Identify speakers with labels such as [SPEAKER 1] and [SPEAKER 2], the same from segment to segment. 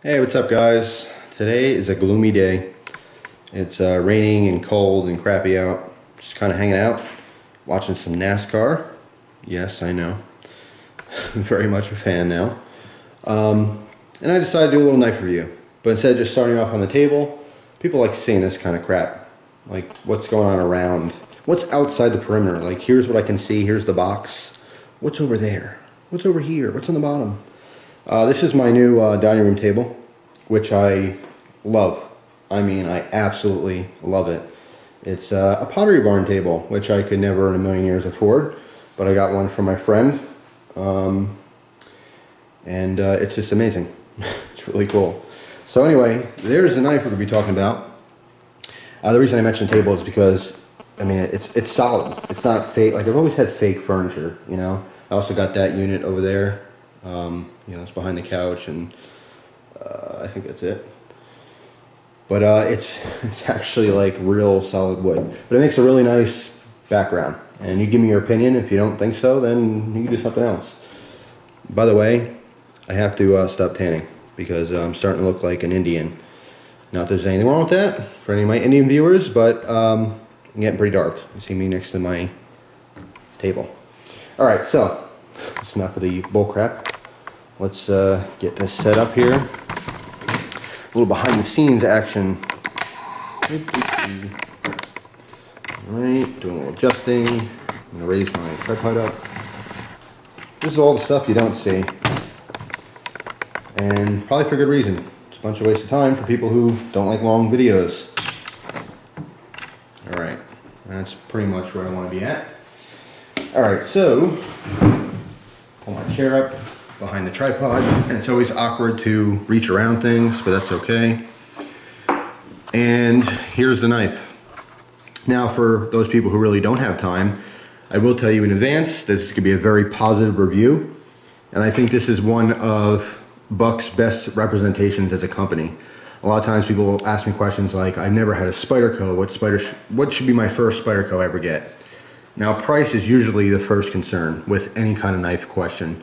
[SPEAKER 1] Hey, what's up guys? Today is a gloomy day. It's raining and cold and crappy out. Just kind of hanging out, watching some NASCAR. Yes, I know. I'm very much a fan now. And I decided to do a little knife review. But instead of just starting off on the table, people like seeing this kind of crap. Like what's going on around. What's outside the perimeter. Like here's what I can see, here's the box. What's over there? What's over here? What's on the bottom? This is my new dining room table, which I love. I mean, I absolutely love it. It's a Pottery Barn table, which I could never in a million years afford, but I got one from my friend, and it's just amazing. It's really cool. So anyway, there's the knife we're going to be talking about. The reason I mentioned table is because, I mean, it's solid. It's not fake. Like I've always had fake furniture, you know. I also got that unit over there. You know, it's behind the couch, and I think that's it. But it's actually like real solid wood. But it makes a really nice background. And you give me your opinion. If you don't think so, then you can do something else. By the way, I have to stop tanning because I'm starting to look like an Indian. Not that there's anything wrong with that for any of my Indian viewers, but I'm getting pretty dark. You see me next to my table. All right, so that's enough of the bull crap. Let's get this set up here. A little behind the scenes action. Alright, doing a little adjusting. I'm going to raise my tripod up. This is all the stuff you don't see. And probably for good reason. It's a bunch of waste of time for people who don't like long videos. Alright, that's pretty much where I want to be at. Alright, so pull my chair up behind the tripod, and it's always awkward to reach around things, but that's okay. And here's the knife. Now for those people who really don't have time, I will tell you in advance this could be a very positive review, and I think this is one of Buck's best representations as a company. A lot of times people will ask me questions like, I've never had a Spyderco, what should be my first Spyderco I ever get? Now price is usually the first concern with any kind of knife question.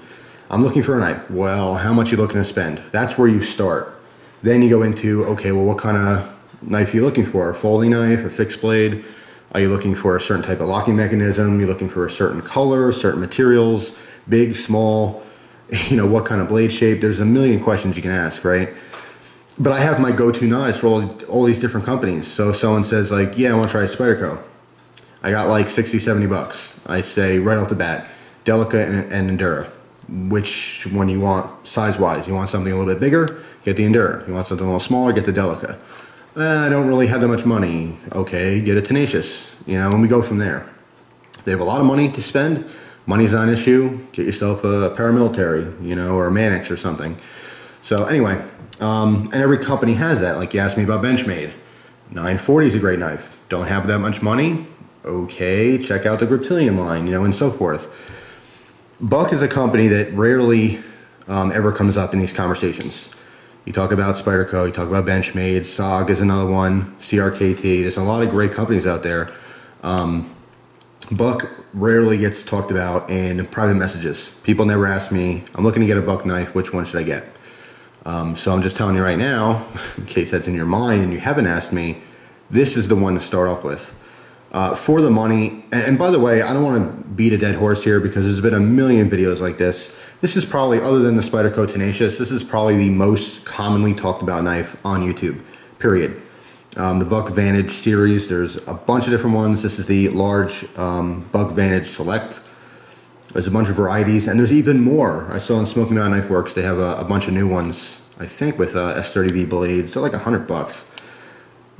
[SPEAKER 1] I'm looking for a knife. Well, how much are you looking to spend? That's where you start. Then you go into, okay, well, what kind of knife are you looking for? A folding knife, a fixed blade? Are you looking for a certain type of locking mechanism? You're looking for a certain color, certain materials, big, small, you know, what kind of blade shape? There's a million questions you can ask, right? But I have my go-to knives for all these different companies. So if someone says like, yeah, I want to try a Spyderco. I got like 60, 70 bucks. I say right off the bat, Delica and Endura. Which one you want size-wise? You want something a little bit bigger? Get the Endura. You want something a little smaller? Get the Delica. I don't really have that much money. Okay, get a Tenacious. You know, and we go from there. They have a lot of money to spend. Money's not an issue. Get yourself a paramilitary, you know, or a Mannix or something. So anyway, and every company has that. Like you asked me about Benchmade. 940 is a great knife. Don't have that much money? Okay, check out the Griptilian line, you know, and so forth. Buck is a company that rarely ever comes up in these conversations. You talk about Spyderco, you talk about Benchmade, SOG is another one, CRKT. There's a lot of great companies out there. Buck rarely gets talked about in private messages. People never ask me, I'm looking to get a Buck knife, which one should I get? So I'm just telling you right now, in case that's in your mind and you haven't asked me, this is the one to start off with. For the money, and by the way, I don't want to beat a dead horse here because there's been a million videos like this. This is probably, other than the Spyderco Tenacious, this is probably the most commonly talked about knife on YouTube, period. The Buck Vantage series, there's a bunch of different ones. This is the large Buck Vantage Select. There's a bunch of varieties, and there's even more. I saw on Smoky Mountain Knife Works, they have a bunch of new ones, I think with S30V blades. They're like $100.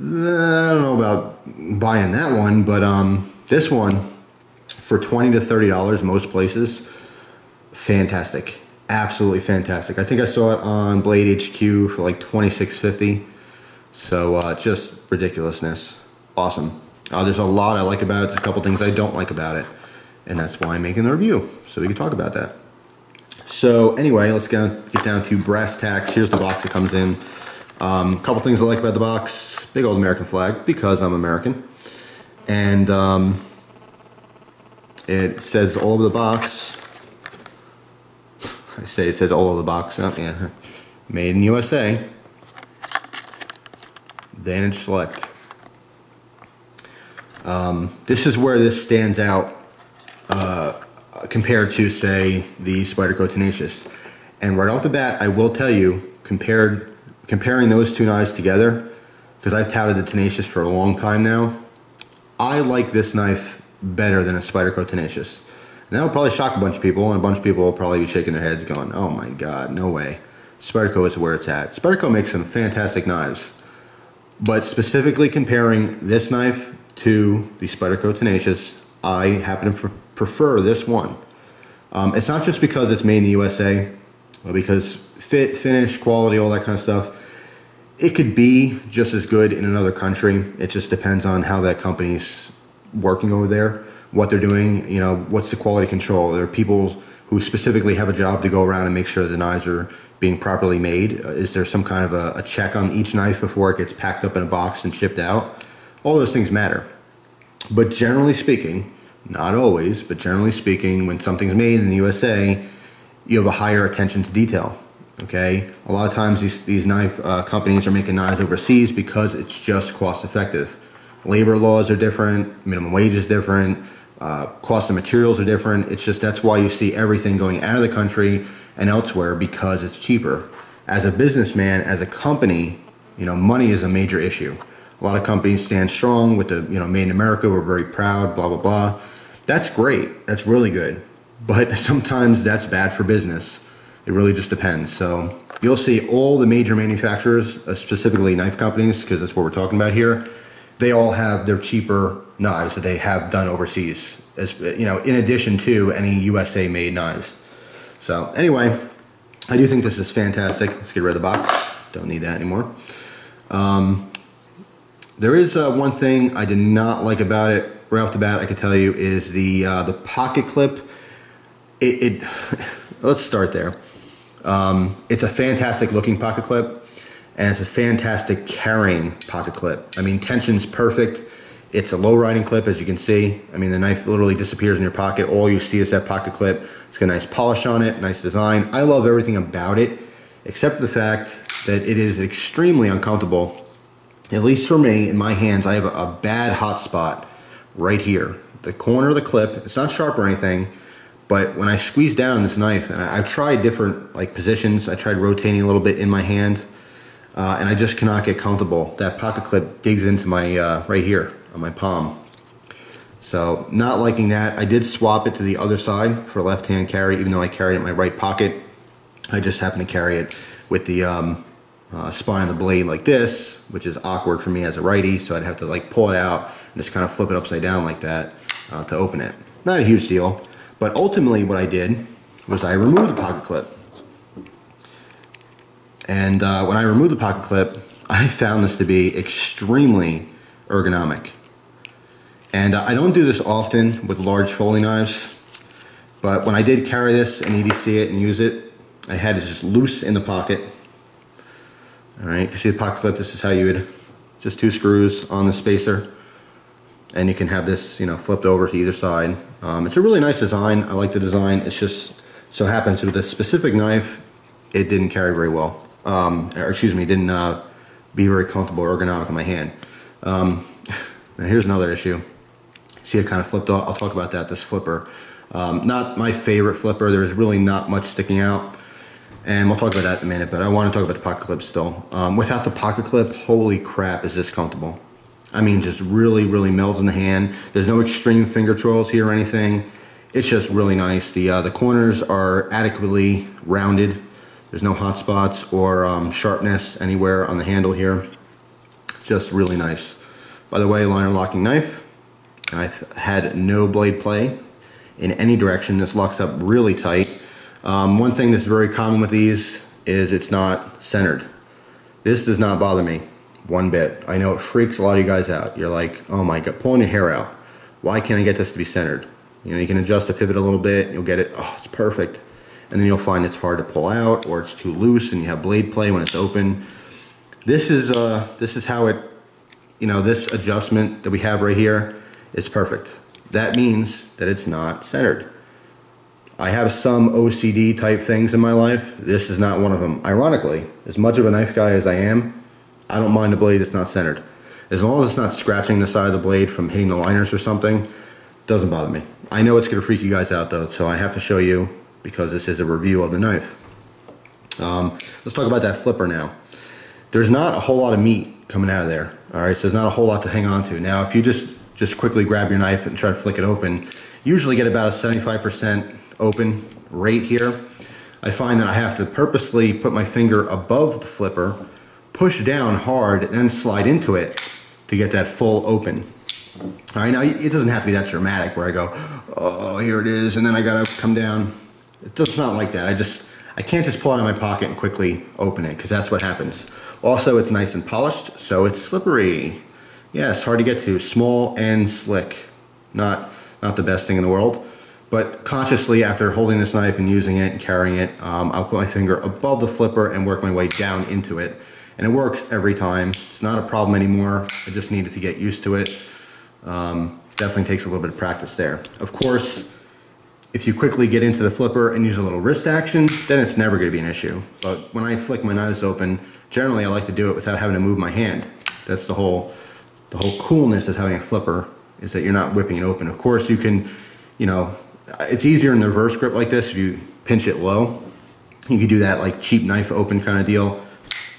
[SPEAKER 1] I don't know about buying that one, but this one for $20 to $30 most places, fantastic, absolutely fantastic. I think I saw it on Blade HQ for like $26.50, so just ridiculousness. Awesome. There's a lot I like about it. There's a couple things I don't like about it, and that's why I'm making the review, so we can talk about that. So anyway, let's get down to brass tacks. Here's the box it comes in. Couple things I like about the box. Big old American flag, because I'm American. And it says all over the box. I say it says all over the box. Oh, yeah. made in USA, Vantage Select. This is where this stands out compared to, say, the Spyderco Tenacious. And right off the bat, I will tell you, comparing those two knives together, because I've touted the Tenacious for a long time now, I like this knife better than a Spyderco Tenacious. And that will probably shock a bunch of people, and a bunch of people will probably be shaking their heads going, oh my god, no way. Spyderco is where it's at. Spyderco makes some fantastic knives. But specifically comparing this knife to the Spyderco Tenacious, I happen to prefer this one. It's not just because it's made in the USA, but because fit, finish, quality, all that kind of stuff. It could be just as good in another country. It just depends on how that company's working over there, what they're doing, you know, what's the quality control. There are people who specifically have a job to go around and make sure the knives are being properly made. Is there some kind of a check on each knife before it gets packed up in a box and shipped out? All those things matter. But generally speaking, not always, but generally speaking, when something's made in the USA, you have a higher attention to detail. Okay, a lot of times these knife companies are making knives overseas because it's just cost effective. Labor laws are different, minimum wage is different, cost of materials are different. It's just, that's why you see everything going out of the country and elsewhere, because it's cheaper. As a businessman, as a company, you know, money is a major issue. A lot of companies stand strong with the, you know, made in America, we're very proud, blah, blah, blah. That's great, that's really good. But sometimes that's bad for business. It really just depends. So you'll see all the major manufacturers, specifically knife companies, because that's what we're talking about here, they all have their cheaper knives that they have done overseas, as you know, in addition to any USA made knives. So anyway, I do think this is fantastic. Let's get rid of the box. Don't need that anymore. There is one thing I did not like about it right off the bat. I can tell you is the pocket clip. Let's start there. It's a fantastic looking pocket clip, and it's a fantastic carrying pocket clip. I mean, tension's perfect. It's a low riding clip, as you can see. I mean, the knife literally disappears in your pocket. All you see is that pocket clip. It's got a nice polish on it, nice design. I love everything about it, except the fact that it is extremely uncomfortable. At least for me, in my hands, I have a bad hot spot right here. The corner of the clip, it's not sharp or anything, but when I squeeze down this knife, and I've tried different positions, I tried rotating a little bit in my hand, and I just cannot get comfortable. That pocket clip digs into my, right here on my palm. So not liking that. I did swap it to the other side for left-hand carry, even though I carried it in my right pocket. I just happen to carry it with the spine of the blade like this, which is awkward for me as a righty, so I'd have to pull it out and just kind of flip it upside down like that to open it. Not a huge deal. But ultimately what I did was I removed the pocket clip. And when I removed the pocket clip, I found this to be extremely ergonomic. And I don't do this often with large folding knives, but when I did carry this and EDC it and use it, I had it just loose in the pocket. All right, you can see the pocket clip. This is how you would, just 2 screws on the spacer. And you can have this, you know, flipped over to either side. It's a really nice design. I like the design. It's just so happens with this specific knife, it didn't carry very well. Or excuse me, didn't be very comfortable or ergonomic in my hand. Now here's another issue. See, it kind of flipped off. I'll talk about that, this flipper. Not my favorite flipper. There's really not much sticking out. And we'll talk about that in a minute, but I want to talk about the pocket clip still. Without the pocket clip, holy crap, is this comfortable. I mean, just really, really melts in the hand. There's no extreme finger trolls here or anything. It's just really nice. The corners are adequately rounded. There's no hot spots or sharpness anywhere on the handle here. Just really nice. By the way, liner locking knife. I've had no blade play in any direction. This locks up really tight. One thing that's very common with these is it's not centered. This does not bother me one bit. I know it freaks a lot of you guys out. You're like, oh my god, pulling your hair out. Why can't I get this to be centered? You know, you can adjust the pivot a little bit, you'll get it, oh, it's perfect. And then you'll find it's hard to pull out, or it's too loose and you have blade play when it's open. This is how it, you know, this adjustment that we have right here is perfect. That means that it's not centered. I have some OCD type things in my life. This is not one of them. Ironically, as much of a knife guy as I am, I don't mind a blade that's not centered. As long as it's not scratching the side of the blade from hitting the liners or something, doesn't bother me. I know it's gonna freak you guys out though, so I have to show you because this is a review of the knife. Let's talk about that flipper now. There's not a whole lot of meat coming out of there, all right? So there's not a whole lot to hang on to. Now, if you just quickly grab your knife and try to flick it open, you usually get about a 75% open rate here. I find that I have to purposely put my finger above the flipper, push down hard, and then slide into it to get that full open. All right, now it doesn't have to be that dramatic where I go, oh, here it is, and then I gotta come down. It's not like that. I can't just pull it out of my pocket and quickly open it, because that's what happens. Also, it's nice and polished, so it's slippery. Yeah, it's hard to get to. Small and slick. Not the best thing in the world. But consciously, after holding this knife and using it and carrying it, I'll put my finger above the flipper and work my way down into it. And it works every time. It's not a problem anymore. I just needed to get used to it. Definitely takes a little bit of practice there. Of course, if you quickly get into the flipper and use a little wrist action, then it's never going to be an issue. But when I flick my knives open, generally I like to do it without having to move my hand. That's the whole coolness of having a flipper, is that you're not whipping it open. Of course, you can, you know, it's easier in the reverse grip like this if you pinch it low. You can do that like cheap knife open kind of deal,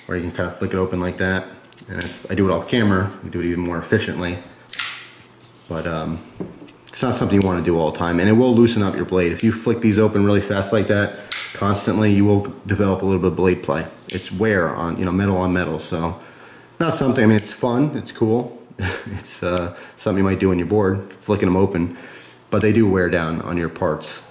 [SPEAKER 1] or you can kind of flick it open like that. And if I do it off camera, you do it even more efficiently. But it's not something you want to do all the time, and it will loosen up your blade. If you flick these open really fast like that, constantly, you will develop a little bit of blade play. It's wear on, you know, metal on metal, so not something, I mean, it's fun, it's cool. It's something you might do when you're bored, flicking them open, but they do wear down on your parts.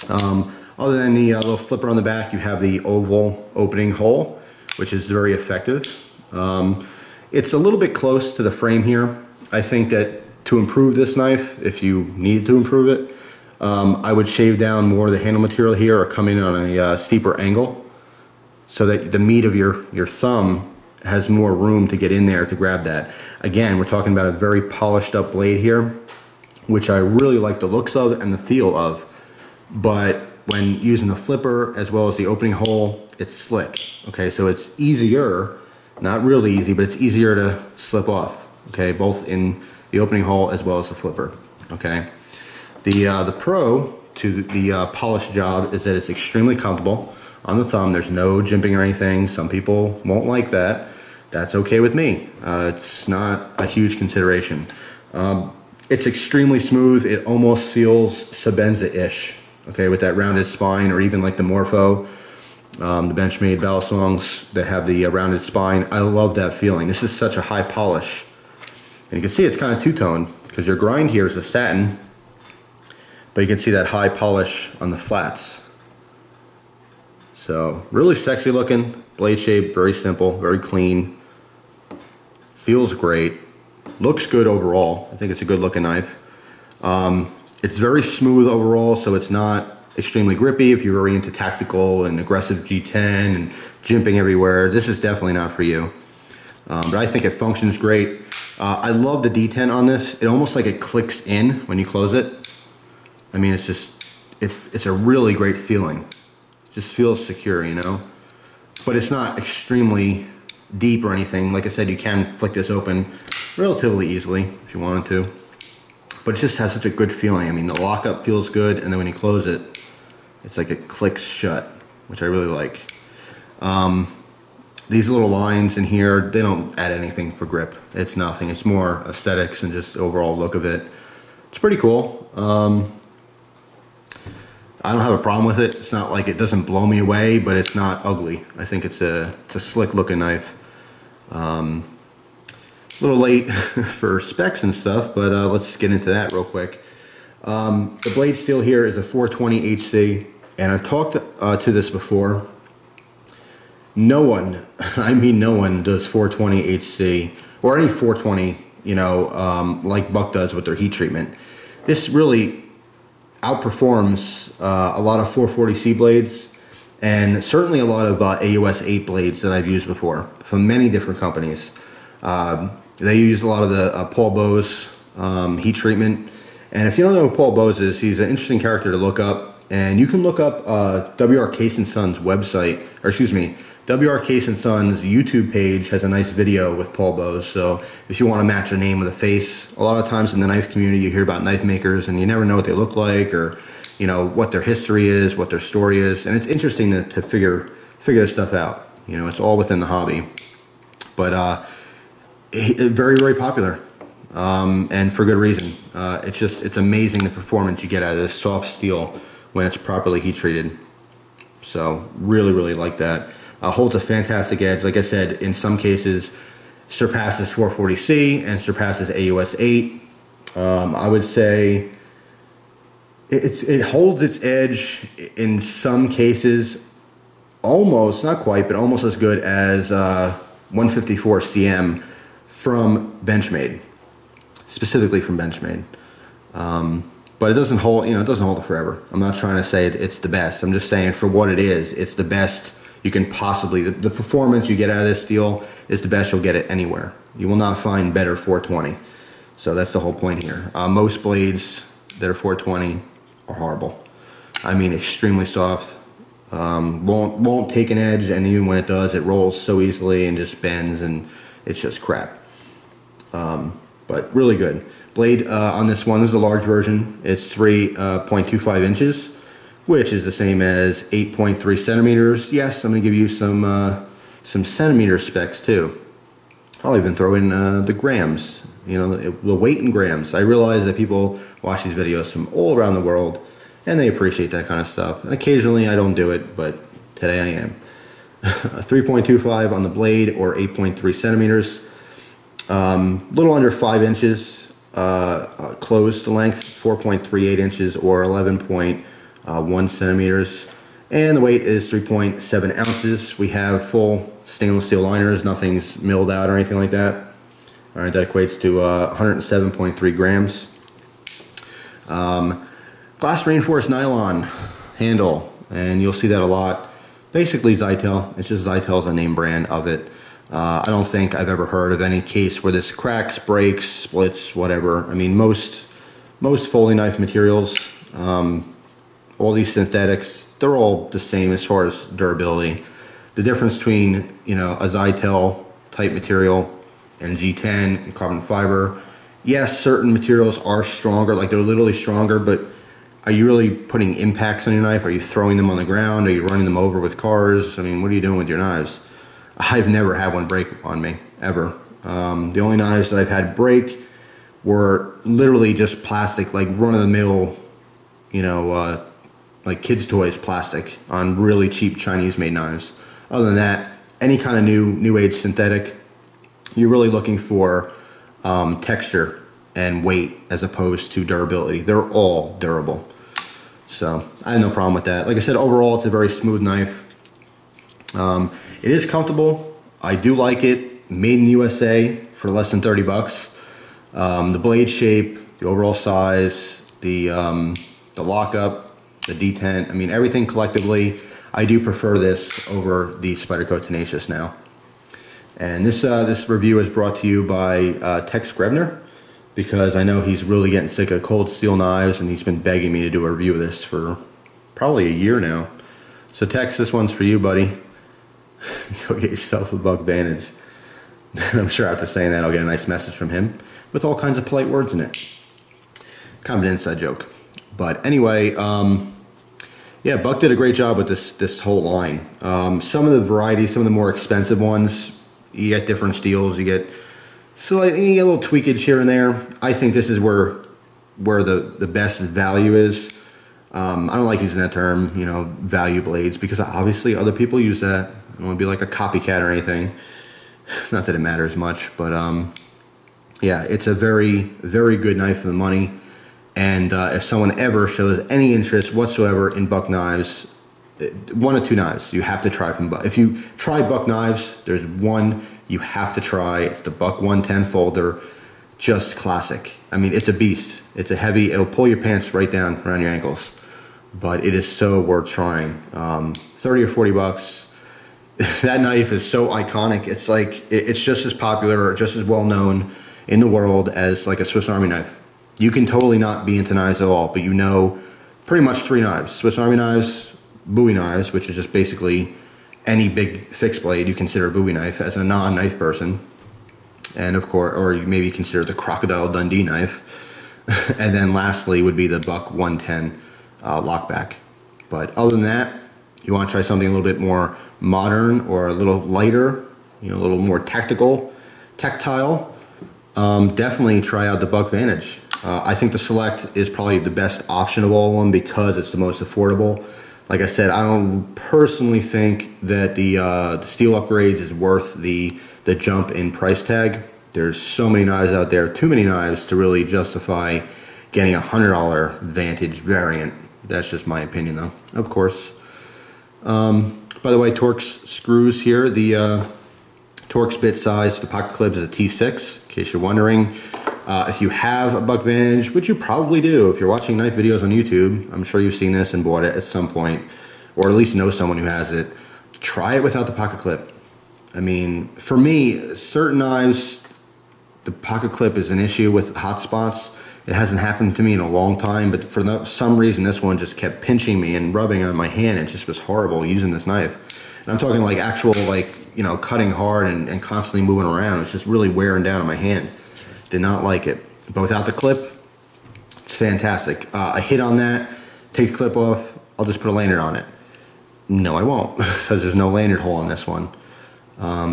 [SPEAKER 1] Other than the little flipper on the back, you have the oval opening hole, which is very effective. It's a little bit close to the frame here. I think that to improve this knife, if you need to improve it, I would shave down more of the handle material here or come in on a steeper angle so that the meat of your thumb has more room to get in there to grab that. Again, we're talking about a very polished up blade here, which I really like the looks of and the feel of. But when using the flipper as well as the opening hole, it's slick. Okay, so it's easier, not really easy, but it's easier to slip off. Okay, both in the opening hole as well as the flipper. Okay. The pro to the polish job is that it's extremely comfortable on the thumb. There's no jimping or anything. Some people won't like that. That's okay with me. It's not a huge consideration. It's extremely smooth. It almost feels Sebenza-ish, okay, with that rounded spine, or even like the Morpho, the Benchmade Balisongs that have the rounded spine. I love that feeling. This is such a high polish. And you can see it's kind of two-toned because your grind here is a satin, but you can see that high polish on the flats. So really sexy looking, blade shape, very simple, very clean, feels great, looks good overall. I think it's a good looking knife. It's very smooth overall, so it's not extremely grippy if you're very into tactical and aggressive G10 and jimping everywhere. This is definitely not for you. But I think it functions great. I love the detent on this. It almost like it clicks in when you close it. I mean, it's just, it's a really great feeling. It just feels secure, you know? But it's not extremely deep or anything. Like I said, you can flick this open relatively easily if you wanted to. But it just has such a good feeling. I mean, the lockup feels good, and then when you close it, it's like it clicks shut, which I really like. These little lines in here, they don't add anything for grip. It's nothing. It's more aesthetics and just overall look of it. It's pretty cool. I don't have a problem with it. It's not like it doesn't blow me away, but it's not ugly. I think it's a slick looking knife. A little late for specs and stuff, but let's get into that real quick. The blade steel here is a 420 HC, and I've talked to this before. No one, I mean no one, does 420 HC or any 420, you know, like Buck does with their heat treatment. This really outperforms a lot of 440C blades, and certainly a lot of AUS 8 blades that I've used before from many different companies. They use a lot of the Paul Bose heat treatment. And if you don't know who Paul Bose is, he's an interesting character to look up. And you can look up W.R. Case & Son's website, or excuse me, W.R. Case & Son's YouTube page has a nice video with pull bows. So if you want to match a name with a face, a lot of times in the knife community you hear about knife makers and you never know what they look like, or you know what their history is, what their story is, and it's interesting to figure this stuff out. You know, it's all within the hobby. But very, very popular, and for good reason. It's amazing the performance you get out of this soft steel when it's properly heat treated. So really, really like that. Holds a fantastic edge. Like I said, in some cases surpasses 440C and surpasses AUS 8. I would say it holds its edge in some cases almost, not quite, but almost as good as 154 CM from Benchmade, specifically from Benchmade. But it doesn't hold, it doesn't hold it forever. I'm not trying to say it's the best. I'm just saying for what it is, it's the best you can possibly, the performance you get out of this steel is the best you'll get it anywhere. You will not find better 420. So that's the whole point here. Most blades that are 420 are horrible. I mean, extremely soft. Won't take an edge, and even when it does, it rolls so easily and just bends, and it's just crap. But really good. Blade on this one, this is the large version. It's 3.25 inches, which is the same as 8.3 centimeters. Yes, I'm gonna give you some centimeter specs too. I'll even throw in the grams, the weight in grams. I realize that people watch these videos from all around the world and they appreciate that kind of stuff. And occasionally I don't do it, but today I am. 3.25 on the blade, or 8.3 centimeters. Little under 5 inches closed length, 4.38 inches or 11.1 centimeters. And the weight is 3.7 ounces. We have full stainless steel liners, nothing's milled out or anything like that. All right, that equates to 107.3 grams. Glass reinforced nylon handle, and you'll see that a lot. Basically Zytel, it's just Zytel's a name brand of it. I don't think I've ever heard of any case where this cracks, breaks, splits, whatever. I mean, most folding knife materials, all these synthetics, they're all the same as far as durability. The difference between, a Zytel type material and G10 and carbon fiber, yes, certain materials are stronger, like they're literally stronger, but are you really putting impacts on your knife? Are you throwing them on the ground? Are you running them over with cars? I mean, what are you doing with your knives? I've never had one break on me, ever. The only knives that I've had break were literally just plastic, like run-of-the-mill, like kids' toys plastic on really cheap Chinese-made knives. Other than that, any kind of new age synthetic, you're really looking for texture and weight as opposed to durability. They're all durable. So I have no problem with that. Like I said, overall, it's a very smooth knife. It is comfortable. I do like it. Made in USA for less than 30 bucks. The blade shape, the overall size, the lockup, the detent, I mean, everything collectively, I do prefer this over the Spyderco Tenacious now. And this review is brought to you by Tex Grebner, because I know he's really getting sick of cold steel knives, and he's been begging me to do a review of this for probably a year now. So Tex, this one's for you, buddy. Go get yourself a buck Vantage. I'm sure after saying that I'll get a nice message from him with all kinds of polite words in it. Kind of an inside joke. But anyway, yeah, Buck did a great job with this whole line. Some of the varieties, some of the more expensive ones, you get different steels, you get slightly a little tweakage here and there. I think this is where the best value is. I don't like using that term, value blades, because obviously other people use that. I don't want to be like a copycat or anything. Not that it matters much, but yeah, it's a very, very good knife for the money. And if someone ever shows any interest whatsoever in Buck knives, one or two knives you have to try from Buck. If you try Buck knives, there's one you have to try. It's the Buck 110 folder. Just classic. I mean, it's a beast. It's a heavy, it'll pull your pants right down around your ankles. But it is so worth trying. 30 or 40 bucks. That knife is so iconic. It's like, it's just as popular or just as well known in the world as like a Swiss Army knife. You can totally not be into knives at all, but pretty much 3 knives. Swiss Army knives, Bowie knives, which is just basically any big fixed blade you consider a Bowie knife as a non-knife person. And of course, or you maybe consider the Crocodile Dundee knife. And then lastly would be the Buck 110 lockback. But other than that, you want to try something a little bit more modern or a little lighter, you know, a little more tactile, definitely try out the Buck Vantage. I think the Select is probably the best option of all of them because it's the most affordable. Like I said, I don't personally think that the steel upgrades is worth the jump in price tag. There's so many knives out there, too many knives to really justify getting a $100 Vantage variant. That's just my opinion though, of course. By the way, Torx screws here, the Torx bit size for the pocket clip is a T6, in case you're wondering. If you have a Buck Vantage, which you probably do, if you're watching knife videos on YouTube, I'm sure you've seen this and bought it at some point, or at least know someone who has it, try it without the pocket clip. I mean, for me, certain knives, the pocket clip is an issue with hot spots. It hasn't happened to me in a long time, but for some reason this one just kept pinching me and rubbing on my hand. It just was horrible using this knife. And I'm talking like actual, like, you know, cutting hard and constantly moving around. It's just really wearing down on my hand. Did not like it. But without the clip, it's fantastic. I hit on that, take the clip off, I'll just put a lanyard on it. No, I won't, because there's no lanyard hole on this one.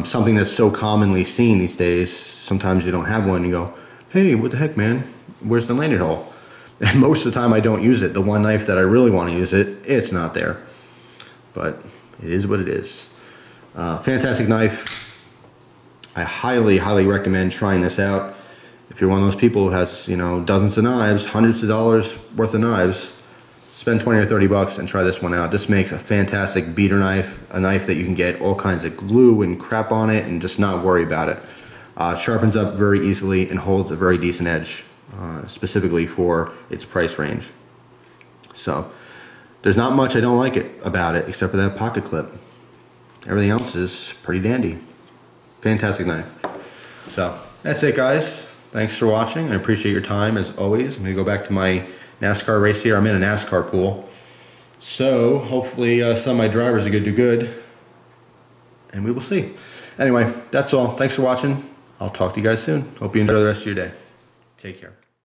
[SPEAKER 1] Something that's so commonly seen these days, sometimes you don't have one, you go, hey, what the heck, man? Where's the lanyard hole? And most of the time I don't use it. The one knife that I really want to use it, it's not there. But it is what it is. Fantastic knife. I highly, highly recommend trying this out. If you're one of those people who has, you know, dozens of knives, hundreds of dollars worth of knives, spend 20 or 30 bucks and try this one out. This makes a fantastic beater knife, a knife that you can get all kinds of glue and crap on it and just not worry about it. Sharpens up very easily and holds a very decent edge, specifically for its price range. So there's not much I don't like about it except for that pocket clip. Everything else is pretty dandy. Fantastic knife. So that's it, guys. Thanks for watching. I appreciate your time as always. I'm gonna go back to my NASCAR race here. I'm in a NASCAR pool. So hopefully some of my drivers are gonna do good. And we will see. Anyway, that's all. Thanks for watching. I'll talk to you guys soon. Hope you enjoy the rest of your day. Take care.